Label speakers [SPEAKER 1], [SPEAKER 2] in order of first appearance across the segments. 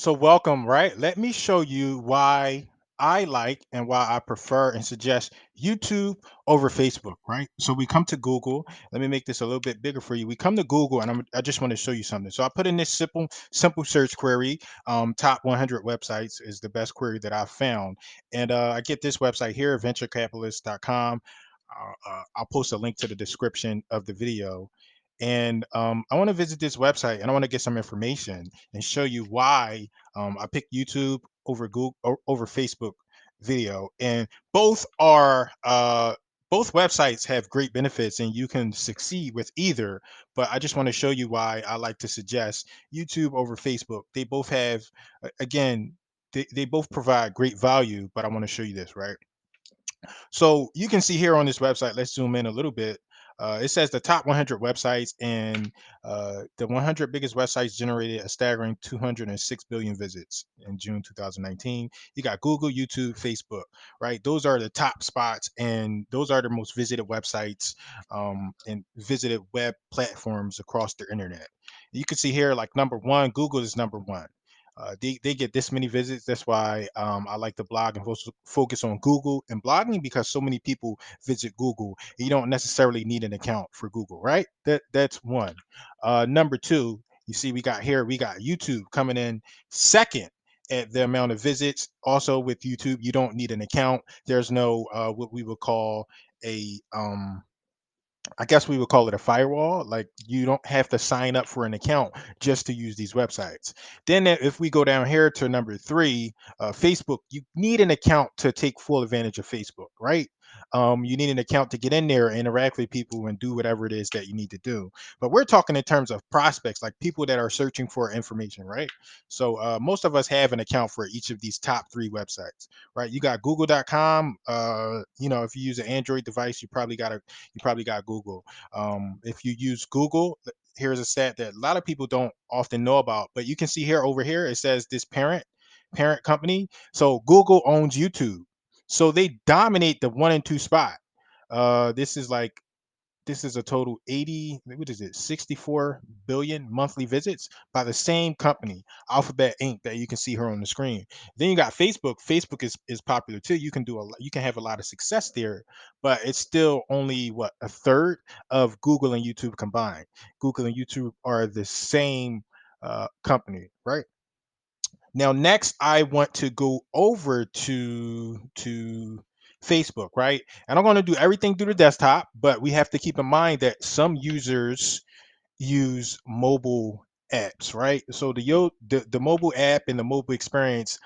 [SPEAKER 1] So welcome, right? Let me show you why I like and why I prefer and suggest YouTube over Facebook, right? So we come to Google. Let me make this a little bit bigger for you. We come to Google and I just want to show you something. So I put in this simple search query. Top 100 websites is the best query that I've found. And I get this website here, venturecapitalist.com. I'll post a link to the description of the video. And I want to visit this website and I want to get some information and show you why I picked YouTube over Google over Facebook video, and both are both websites have great benefits, and you can succeed with either. But I just want to show you why I like to suggest YouTube over Facebook. They both have, again, they both provide great value, but I want to show you this, right? So you can see here on this website, let's zoom in a little bit. It says the top 100 websites, and the 100 biggest websites generated a staggering 206 billion visits in June 2019. You got Google, YouTube, Facebook, right? Those are the top spots, and those are the most visited websites and visited web platforms across the internet. You can see here, like number one, Google is number one. They get this many visits. That's why I like to blog and focus on Google and blogging, because so many people visit Google. You don't necessarily need an account for Google, right? That's one. Number two, you see, we got YouTube coming in second at the amount of visits. Also with YouTube, you don't need an account. There's no what we would call a I guess we would call it a firewall. Like, you don't have to sign up for an account just to use these websites. Then if we go down here to number three, Facebook, you need an account to take full advantage of Facebook, right? You need an account to get in there, interact with people, and do whatever it is that you need to do. But we're talking in terms of prospects, like people that are searching for information, right? So most of us have an account for each of these top three websites, right? You got google.com. If you use an Android device, you probably got Google. If you use Google, here's a stat that a lot of people don't often know about, but you can see here over here it says this parent company. So Google owns YouTube, so they dominate the one and two spot. This is like this is a total 80, what is it, 64 billion monthly visits by the same company, Alphabet Inc., that you can see here on the screen. Then you got Facebook. Facebook is popular too. You can have a lot of success there, but it's still only what, a third of Google and YouTube combined. Google and YouTube are the same company, right? Now, next, I want to go over to Facebook, right? And I'm going to do everything through the desktop, but we have to keep in mind that some users use mobile apps, right? So the mobile app and the mobile experience,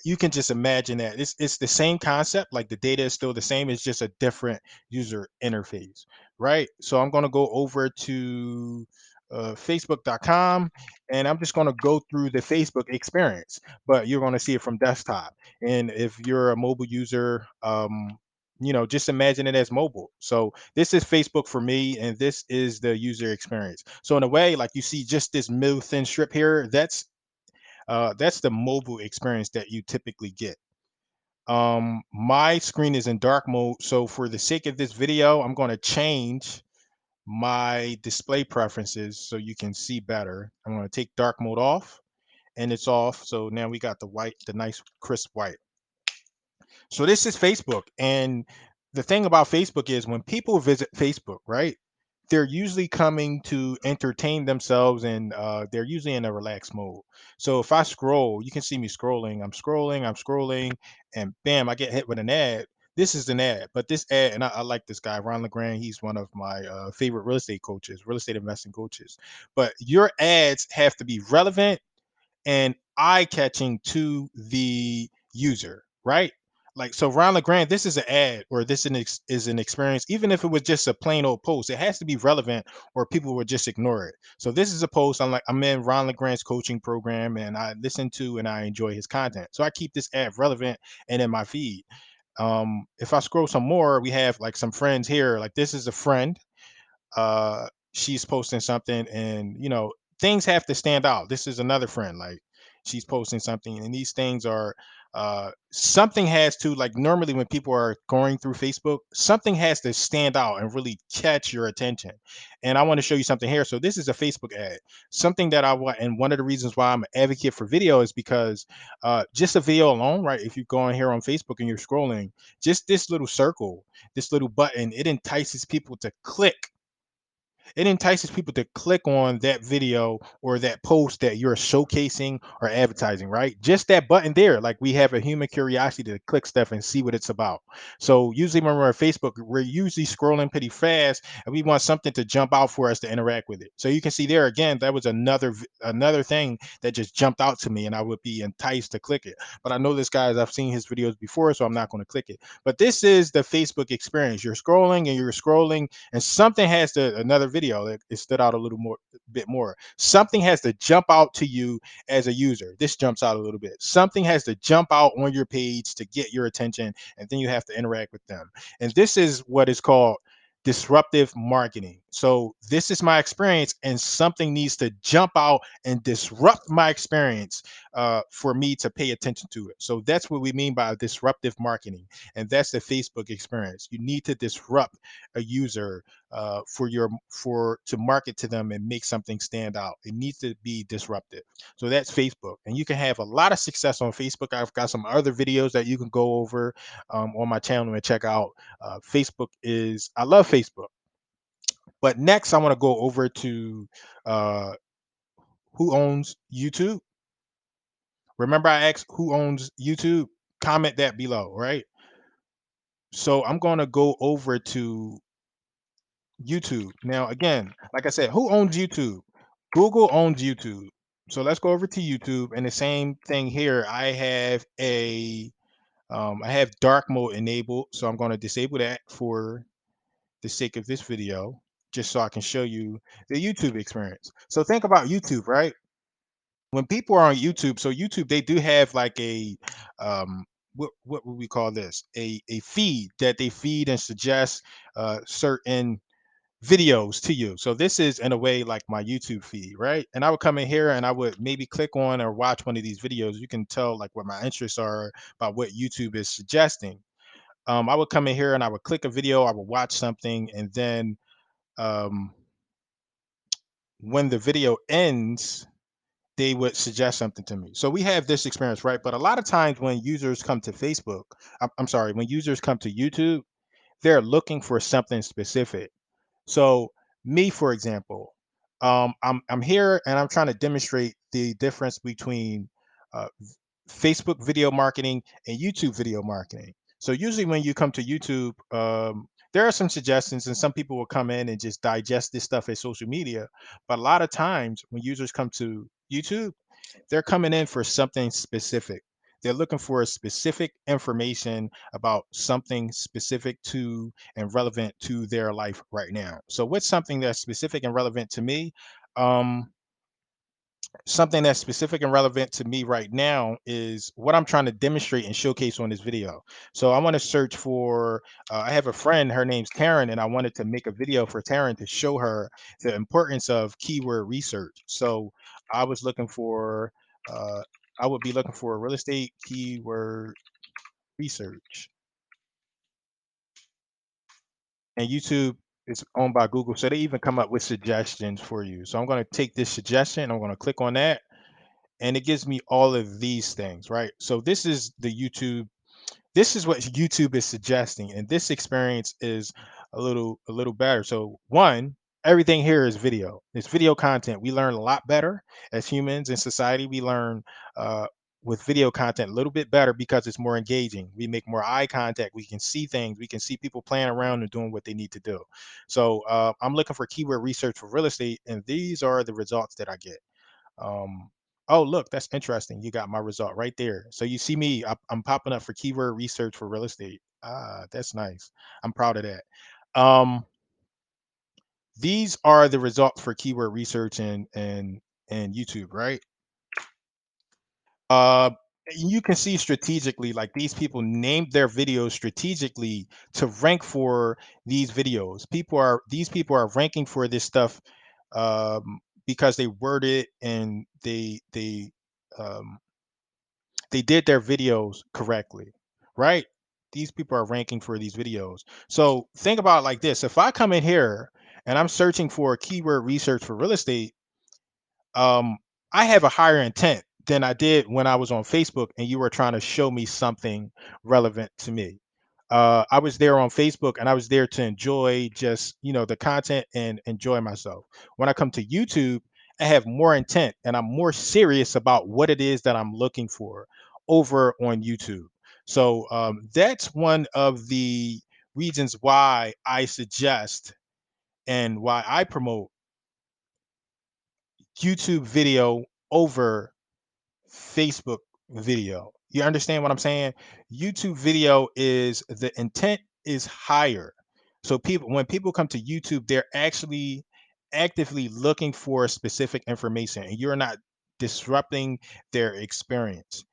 [SPEAKER 1] you can just imagine that it's the same concept. Like, the data is still the same, it's just a different user interface, right? So I'm going to go over to facebook.com, and I'm just going to go through the Facebook experience, but you're going to see it from desktop. And if you're a mobile user, just imagine it as mobile. So this is Facebook for me, and this is the user experience. So in a way, like, you see just this middle thin strip here, that's the mobile experience that you typically get. My screen is in dark mode, so for the sake of this video, I'm going to change my display preferences so you can see better. I'm going to take dark mode off, and it's off. So now we got the nice crisp white. So this is Facebook, and the thing about Facebook is when people visit Facebook, right? They're usually coming to entertain themselves, and they're usually in a relaxed mode. So if I scroll, you can see me scrolling. I'm scrolling, and bam, I get hit with an ad. This is an ad, but this ad, and I like this guy, Ron LeGrand. He's one of my favorite real estate investing coaches. But your ads have to be relevant and eye-catching to the user, right? Like, so Ron LeGrand, this is an ad, or this is an experience. Even if it was just a plain old post, it has to be relevant, or people would just ignore it. So this is a post. I'm in Ron LeGrand's coaching program, and I listen to and I enjoy his content. So I keep this ad relevant and in my feed. If I scroll some more, we have like some friends here. Like, this is a friend. She's posting something, and things have to stand out. This is another friend. Like, she's posting something, and these things are something has to, like, normally when people are going through Facebook, something has to stand out and really catch your attention. And I want to show you something here. So this is a Facebook ad, something that I want, and one of the reasons why I'm an advocate for video is because just a video alone, right? If you go in here on Facebook and you're scrolling, just this little circle, this little button, it entices people to click. It entices people to click on that video or that post that you're showcasing or advertising, right? Just that button there. Like, we have a human curiosity to click stuff and see what it's about. So usually when we're on Facebook, we're usually scrolling pretty fast and we want something to jump out for us to interact with it. So you can see there again, that was another thing that just jumped out to me and I would be enticed to click it. But I know this guy, I've seen his videos before, so I'm not going to click it. But this is the Facebook experience. You're scrolling and you're scrolling and something has to, another video that it stood out a little more, bit more, something has to jump out to you as a user. This jumps out a little bit. Something has to jump out on your page to get your attention, and then you have to interact with them. And this is what is called disruptive marketing. So this is my experience and something needs to jump out and disrupt my experience for me to pay attention to it. So that's what we mean by disruptive marketing, and that's the Facebook experience. You need to disrupt a user for to market to them and make something stand out. It needs to be disruptive. So that's Facebook, and you can have a lot of success on Facebook. I've got some other videos that you can go over on my channel and check out. Facebook is, I love Facebook. But next, I want to go over to uh, who owns YouTube. Remember, I asked who owns YouTube. Comment that below, right? So I'm going to go over to YouTube. Now, again, like I said, who owns YouTube? Google owns YouTube. So let's go over to YouTube, and the same thing here. I have dark mode enabled, so I'm going to disable that for the sake of this video, just so I can show you the YouTube experience. So think about YouTube, right? When people are on YouTube, so YouTube, they do have like a what would we call this? A feed that they feed and suggest certain videos to you. So this is in a way like my YouTube feed, right? And I would come in here and I would maybe click on or watch one of these videos. You can tell like what my interests are about what YouTube is suggesting. I would come in here and I would click a video, I would watch something, and then um, when the video ends, they would suggest something to me. So we have this experience, right? But a lot of times when users come to Facebook, I'm sorry, when users come to YouTube, they're looking for something specific. So me, for example, I'm here and I'm trying to demonstrate the difference between Facebook video marketing and YouTube video marketing. So usually when you come to YouTube, there are some suggestions, and some people will come in and just digest this stuff as social media. But a lot of times when users come to YouTube, they're coming in for something specific. They're looking for a specific information about something specific to and relevant to their life right now. So what's something that's specific and relevant to me? Um, Something that's specific and relevant to me right now is what I'm trying to demonstrate and showcase on this video. So I want to search for, I have a friend, her name's Taryn, and I wanted to make a video for Taryn to show her the importance of keyword research. So I was looking for, uh, I would be looking for real estate keyword research. And YouTube is owned by Google. So they even come up with suggestions for you. So I'm going to take this suggestion, I'm going to click on that, and it gives me all of these things, right? So this is the YouTube, this is what YouTube is suggesting, and this experience is a little better. So one, everything here is video. It's video content. We learn a lot better as humans in society. We learn uh, with video content a little bit better because it's more engaging. We make more eye contact. We can see things. We can see people playing around and doing what they need to do. So I'm looking for keyword research for real estate, and these are the results that I get. um, oh, look, that's interesting. You got my result right there. So you see me, I'm popping up for keyword research for real estate. Ah, that's nice. I'm proud of that. Um, these are the results for keyword research and YouTube, right? Uh, you can see strategically, like these people named their videos strategically to rank for these videos. These people are ranking for this stuff because they word it and they they did their videos correctly, right? These people are ranking for these videos. So think about it like this. If I come in here and I'm searching for keyword research for real estate, um, I have a higher intent than I did when I was on Facebook and you were trying to show me something relevant to me. I was there on Facebook and I was there to enjoy just, the content and enjoy myself. When I come to YouTube, I have more intent and I'm more serious about what it is that I'm looking for over on YouTube. So that's one of the reasons why I suggest and why I promote YouTube video over Facebook video. You understand what I'm saying? YouTube video is the intent is higher. So when people come to YouTube, they're actually actively looking for specific information and you're not disrupting their experience.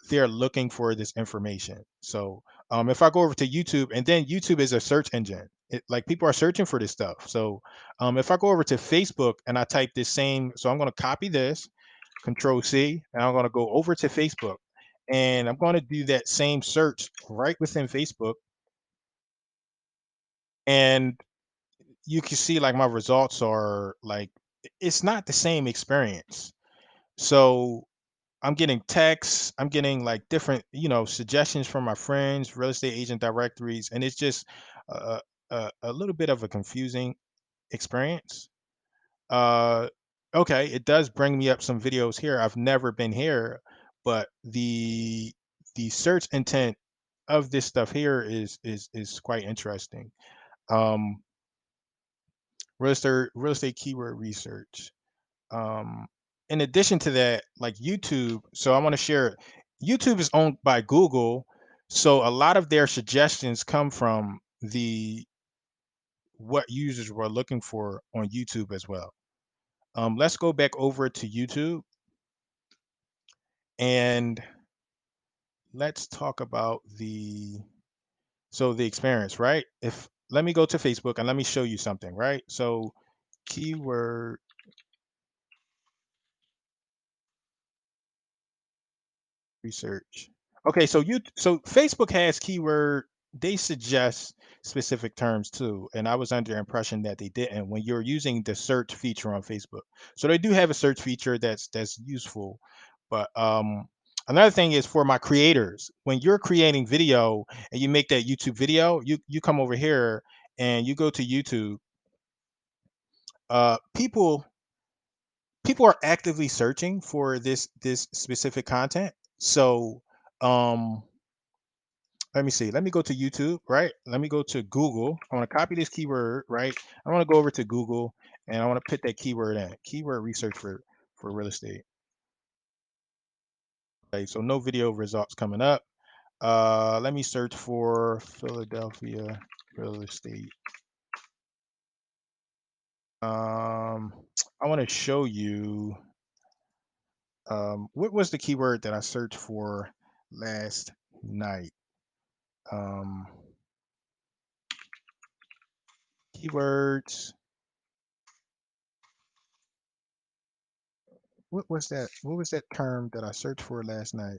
[SPEAKER 1] They're looking for this information. So if I go over to YouTube, and then YouTube is a search engine, like people are searching for this stuff. So if I go over to Facebook and I type this same, so I'm going to copy this, Control C, and I'm going to go over to Facebook and I'm going to do that same search right within Facebook. And you can see like my results are like, it's not the same experience. So I'm getting texts, I'm getting like different, suggestions from my friends, real estate agent directories, and it's just a, a little bit of a confusing experience. Uh, okay, it does bring me up some videos here. I've never been here, but the search intent of this stuff here is quite interesting. Um, real estate keyword research. Um, in addition to that, like YouTube, so I want to share. YouTube is owned by Google, so a lot of their suggestions come from the what users were looking for on YouTube as well. Let's go back over to YouTube and let's talk about the experience, right? If Let me go to Facebook and let me show you something, right? So keyword research. Okay, so Facebook has keyword, they suggest specific terms too. And I was under the impression that they didn't when you're using the search feature on Facebook. So they do have a search feature that's useful. But another thing is for my creators, when you're creating video and you make that YouTube video, you come over here and you go to YouTube, people are actively searching for this specific content. So um let me see. Let me go to YouTube, right? Let me go to Google. I want to copy this keyword, right? I want to go over to Google and I want to put that keyword in. Keyword research for real estate. Okay, so no video results coming up. Let me search for Philadelphia real estate. Um, I want to show you what was the keyword that I searched for last night. Um, Keywords. What was that? What was that term that I searched for last night?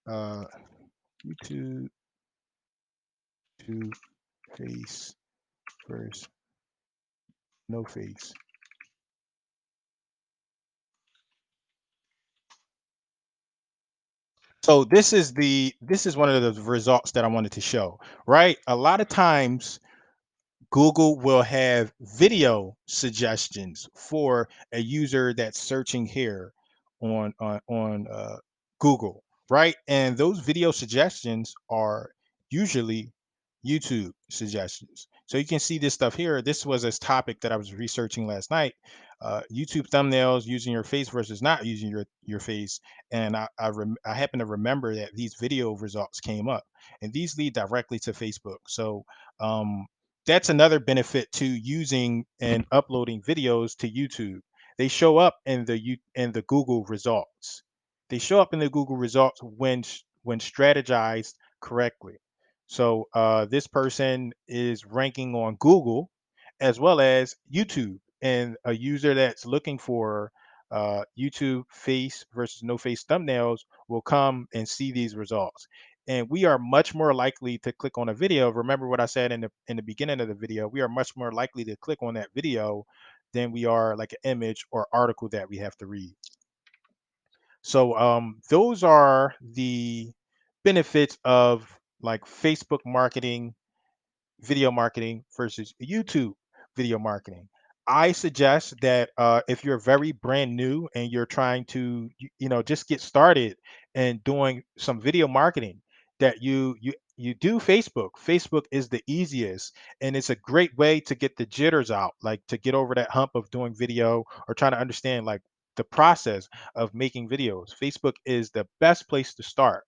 [SPEAKER 1] Uh, YouTube to face first, no face. So this is one of the results that I wanted to show, right? A lot of times Google will have video suggestions for a user that's searching here on Google, right? And those video suggestions are usually YouTube suggestions. So you can see this stuff here. This was a topic that I was researching last night. YouTube thumbnails using your face versus not using your face, and I happen to remember that these video results came up, and these lead directly to Facebook. So um, that's another benefit to using and uploading videos to YouTube. They show up in the Google results. They show up in the Google results when strategized correctly. So this person is ranking on Google as well as YouTube, and a user that's looking for YouTube face versus no face thumbnails will come and see these results. And we are much more likely to click on a video. Remember what I said in the beginning of the video. We are much more likely to click on that video than we are like an image or article that we have to read. So those are the benefits of like Facebook marketing, video marketing versus YouTube video marketing. I suggest that if you're very brand new and you're trying to, just get started and doing some video marketing, that you do Facebook. Facebook is the easiest, and it's a great way to get the jitters out, like to get over that hump of doing video or trying to understand like the process of making videos. Facebook is the best place to start.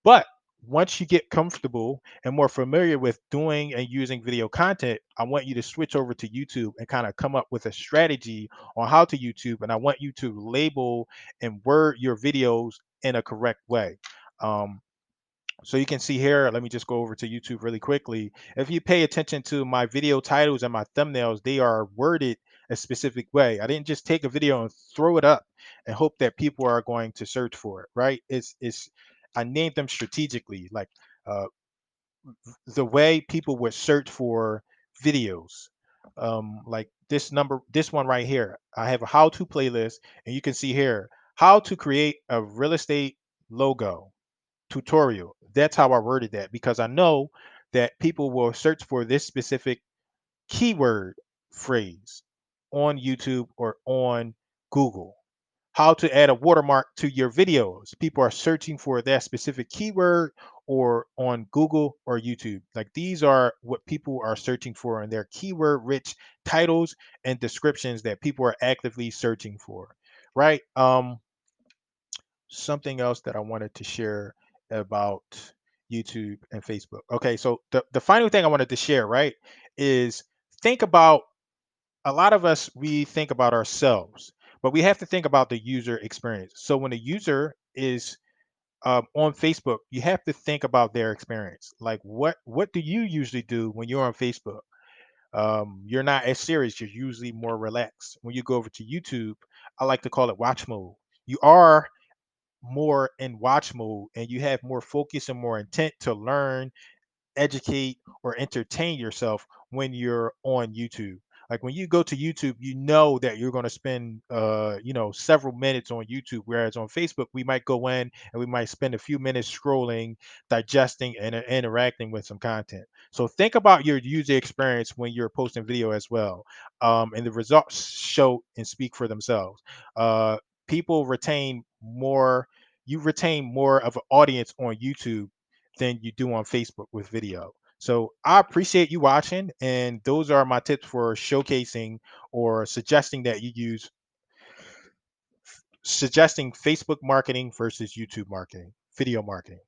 [SPEAKER 1] But once you get comfortable and more familiar with doing and using video content, I want you to switch over to YouTube and kind of come up with a strategy on how to YouTube. And I want you to label and word your videos in a correct way. Um, so you can see here, let me just go over to YouTube really quickly. If you pay attention to my video titles and my thumbnails, they are worded a specific way. I didn't just take a video and throw it up and hope that people are going to search for it, right? It's I named them strategically, like uh, the way people would search for videos. Like this one right here. I have a how-to playlist, and you can see here how to create a real estate logo tutorial. That's how I worded that because I know that people will search for this specific keyword phrase on YouTube or on Google. How to add a watermark to your videos. People are searching for that specific keyword or on Google or YouTube. Like these are what people are searching for in their keyword rich titles and descriptions that people are actively searching for, right? Something else that I wanted to share about YouTube and Facebook. Okay, so the final thing I wanted to share, right, is think about a lot of us, we think about ourselves, but we have to think about the user experience. So when a user is on Facebook, you have to think about their experience. Like what do you usually do when you're on Facebook? You're not as serious. You're usually more relaxed. When you go over to YouTube, I like to call it watch mode. You are more in watch mode and you have more focus and more intent to learn, educate, or entertain yourself when you're on YouTube. Like when you go to YouTube, you know that you're going to spend several minutes on YouTube, whereas on Facebook we might go in and we might spend a few minutes scrolling, digesting, and interacting with some content. So think about your user experience when you're posting video as well. And the results show and speak for themselves. People retain more, you retain more of an audience on YouTube than you do on Facebook with video. So I appreciate you watching, and those are my tips for showcasing or suggesting Facebook marketing versus YouTube marketing, video marketing.